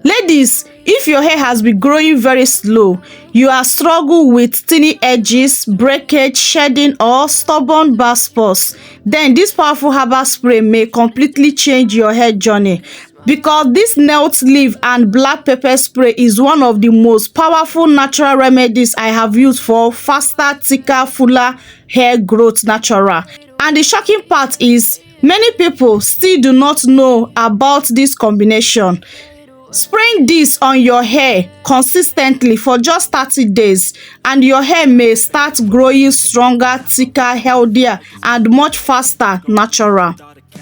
Ladies, if your hair has been growing very slow, you are struggling with thinning edges, breakage, shedding, or stubborn bald spots, then this powerful herbal spray may completely change your hair journey. Because this nettle leaf and black pepper spray is one of the most powerful natural remedies I have used for faster, thicker, fuller hair growth natural. And the shocking part is many people still do not know about this combination. Spraying this on your hair consistently for just 30 days and your hair may start growing stronger, thicker, healthier, and much faster natural.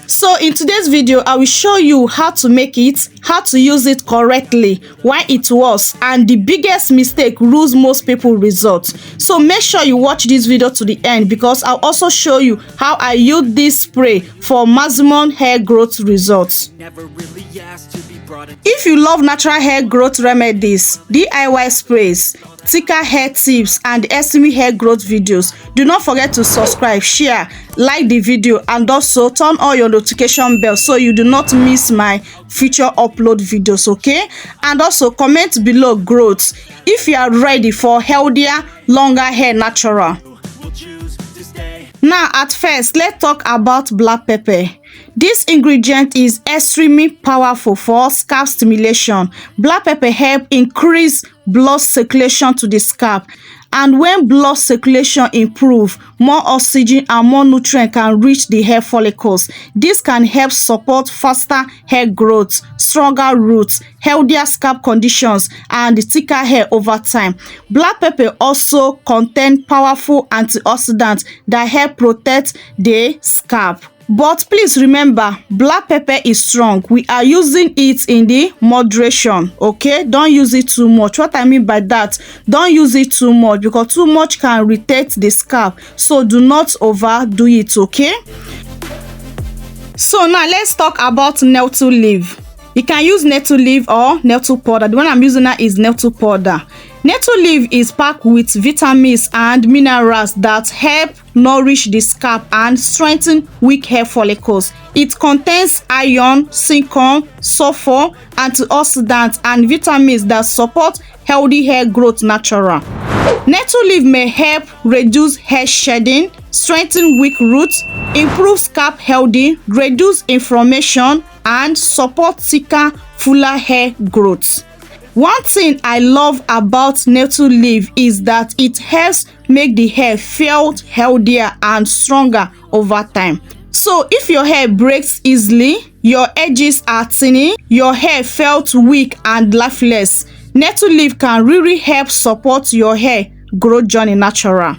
So in today's video, I will show you how to make it, how to use it correctly, why it works, and the biggest mistake rules most people result. So make sure you watch this video to the end because I'll also show you how I use this spray for maximum hair growth results. If you love natural hair growth remedies, DIY sprays, thicker hair tips, and estimate hair growth videos, do not forget to subscribe, share, like the video, and also turn on your notification bell so you do not miss my future upload videos, okay? And also comment below growth if you are ready for healthier, longer hair natural. Now at first, let's talk about black pepper. This ingredient is extremely powerful for scalp stimulation. Black pepper helps increase blood circulation to the scalp. And when blood circulation improves, more oxygen and more nutrients can reach the hair follicles. This can help support faster hair growth, stronger roots, healthier scalp conditions, and thicker hair over time. Black pepper also contains powerful antioxidants that help protect the scalp. But please remember, black pepper is strong. We are using it in the moderation, okay? Don't use it too much. What I mean by that, don't use it too much because too much can irritate the scalp. So do not overdo it, okay? So now let's talk about nettle leaf. You can use nettle leaf or nettle powder. The one I'm using now is nettle powder. Nettle leaf is packed with vitamins and minerals that help nourish the scalp and strengthen weak hair follicles. It contains iron, zinc, sulfur, antioxidants, and vitamins that support healthy hair growth natural. Nettle leaf may help reduce hair shedding, strengthen weak roots, improve scalp health, reduce inflammation, and support thicker, fuller hair growth. One thing I love about nettle leaf is that it helps make the hair feel healthier and stronger over time. So if your hair breaks easily, your edges are thinning, your hair felt weak and lifeless, nettle leaf can really help support your hair growth journey natural.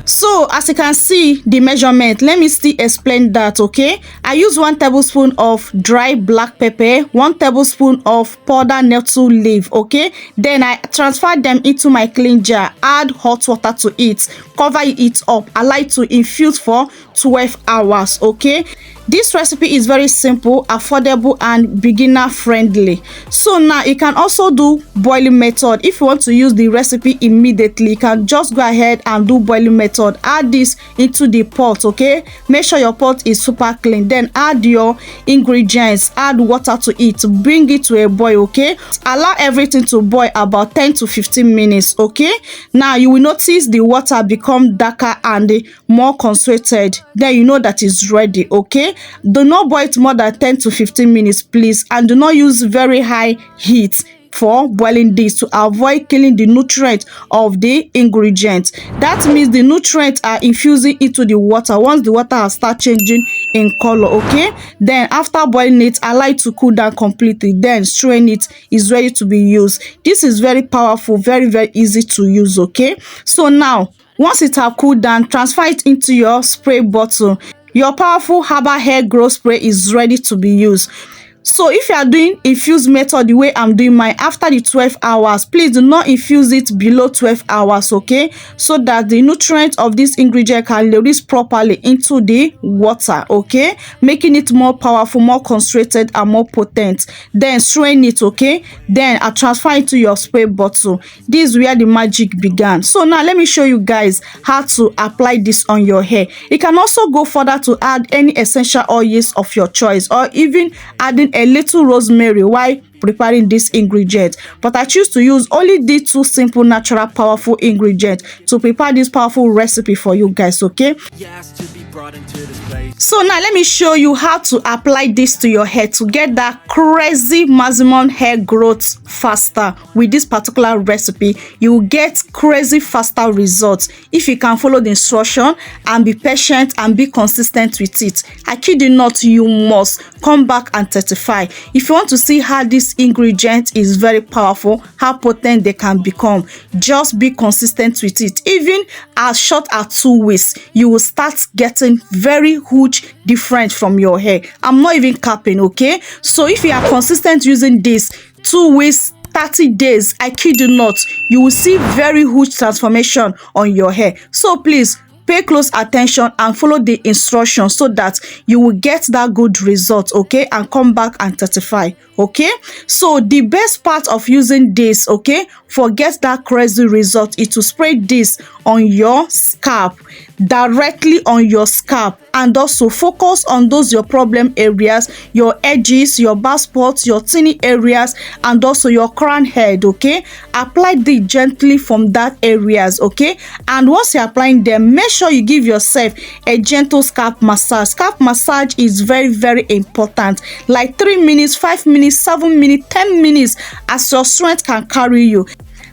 So as you can see the measurement, let me still explain that, okay? I use 1 tablespoon of dry black pepper, 1 tablespoon of powdered nettle leaf, okay? Then I transfer them into my clean jar, add hot water to it, cover it up, allow it to infuse for 12 hours, okay? This recipe is very simple, affordable, and beginner friendly. So now you can also do boiling method. If you want to use the recipe immediately, you can just go ahead and do boiling method. Add this into the pot, okay? Make sure your pot is super clean. Then add your ingredients, add water to it, bring it to a boil, okay? Allow everything to boil about 10 to 15 minutes, okay? Now you will notice the water become darker and more concentrated. Then you know that it's ready, okay? Do not boil it more than 10 to 15 minutes, please, and do not use very high heat for boiling this to avoid killing the nutrients of the ingredients. That means the nutrients are infusing into the water once the water has started changing in color, okay? Then after boiling it, allow it to cool down completely, then strain it. Is ready to be used. This is very powerful, very easy to use, okay? So now once it has cooled down, transfer it into your spray bottle. Your powerful herbal hair growth spray is ready to be used. So if you are doing infused method the way I'm doing mine, after the 12 hours, please do not infuse it below 12 hours, okay? So that the nutrients of this ingredient can release properly into the water, okay? Making it more powerful, more concentrated, and more potent. Then strain it, okay? Then I transfer it to your spray bottle. This is where the magic began. So now let me show you guys how to apply this on your hair. You can also go further to add any essential oils of your choice, or even adding a little rosemary while preparing this ingredient, but I choose to use only these two simple, natural, powerful ingredients to prepare this powerful recipe for you guys. Okay, so now let me show you how to apply this to your hair to get that crazy maximum hair growth faster. With this particular recipe, you will get crazy faster results if you can follow the instruction and be patient and be consistent with it. I kid you not, you must come back and testify. If you want to see how this ingredient is very powerful, how potent they can become, just be consistent with it. Even as short as 2 weeks, you will start getting very huge difference from your hair. I'm not even capping. Okay, so if you are consistent using this 2 weeks, 30 days, I kid you not, you will see very huge transformation on your hair. So please pay close attention and follow the instructions so that you will get that good result. Okay, and come back and testify. Okay, so the best part of using this, okay, forget that crazy result, is to spray this on your scalp, directly on your scalp, and also focus on those your problem areas, your edges, your bald spots, your tiny areas, and also your crown head. Okay, apply this gently from that areas. Okay, and once you're applying them, make sure you give yourself a gentle scalp massage. Scalp massage is very, very important, like 3 minutes, 5 minutes, 7 minutes, 10 minutes, as your strength can carry you.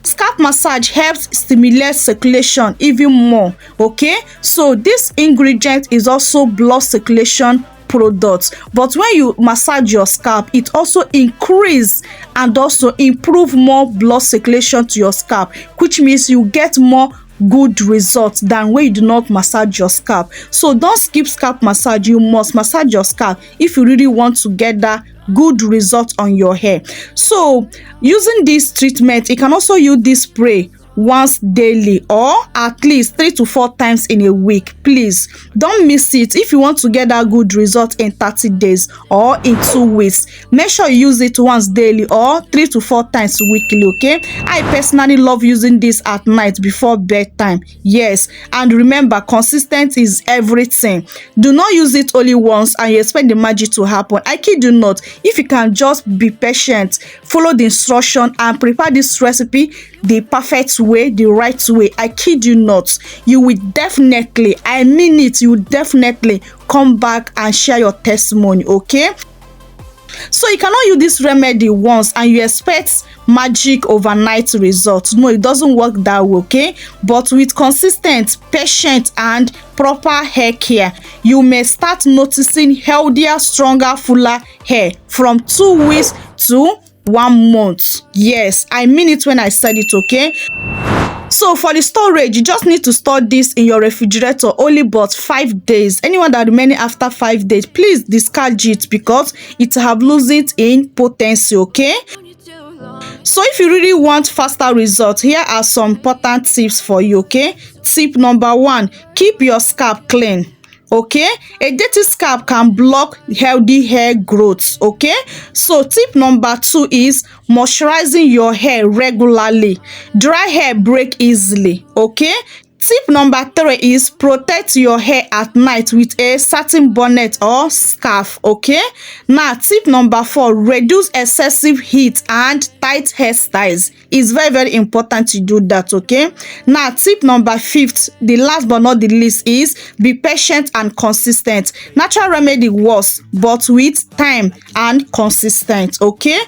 Scalp massage helps stimulate circulation even more. Okay, so this ingredient is also blood circulation products, but when you massage your scalp, it also increase and also improve more blood circulation to your scalp, which means you get more good results than when you do not massage your scalp. So don't skip scalp massage. You must massage your scalp if you really want to get that good result on your hair. So using this treatment, you can also use this spray once daily or at least 3 to 4 times in a week. Please don't miss it. If you want to get that good result in 30 days or in 2 weeks, make sure you use it once daily or 3 to 4 times weekly. Okay, I personally love using this at night before bedtime. Yes, and remember, consistent is everything. Do not use it only once and you expect the magic to happen. I kid you not. If you can just be patient, follow the instruction, and prepare this recipe the perfect way, the right way, I kid you not, you will definitely, I mean it, you will definitely come back and share your testimony. Okay, so you cannot use this remedy once and you expect magic overnight results. No, it doesn't work that way. Okay, but with consistent, patient, and proper hair care, you may start noticing healthier, stronger, fuller hair from 2 weeks to 1 month. Yes, I mean it when I said it. Okay, so for the storage, you just need to store this in your refrigerator only but 5 days. Anyone that remaining after 5 days, please discard it because it have lost it in potency. Okay, so if you really want faster results, here are some important tips for you. Okay, tip number 1, keep your scalp clean. Okay, a dirty scalp can block healthy hair growth. Okay, so tip number 2 is moisturizing your hair regularly. Dry hair break easily. Okay, tip number 3 is protect your hair at night with a satin bonnet or scarf. Okay, now tip number 4, reduce excessive heat and tight hairstyles. It's very, very important to do that. Okay, now tip number 5, the last but not the least, is be patient and consistent. Natural remedy works, but with time and consistent. Okay,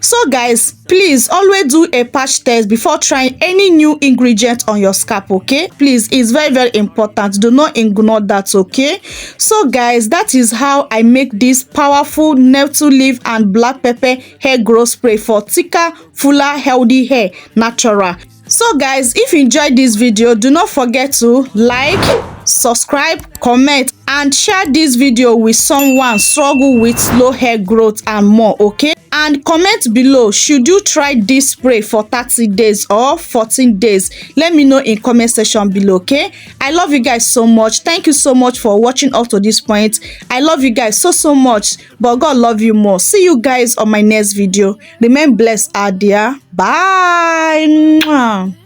so guys, please always do a patch test before trying any new ingredient on your scalp. Okay, please, it's very, very important. Do not ignore that. Okay, so guys, that is how I make this powerful nettle leaf and black pepper hair growth spray for thicker, fuller, healthy hair, natural. So guys, if you enjoyed this video, do not forget to like, subscribe, comment, and share this video with someone struggle with slow hair growth and more. Okay, and comment below, should you try this spray for 30 days or 14 days? Let me know in comment section below. Okay, I love you guys so much. Thank you so much for watching up to this point. I love you guys so much, but God love you more. See you guys on my next video. Remain blessed out there. Bye. Mwah.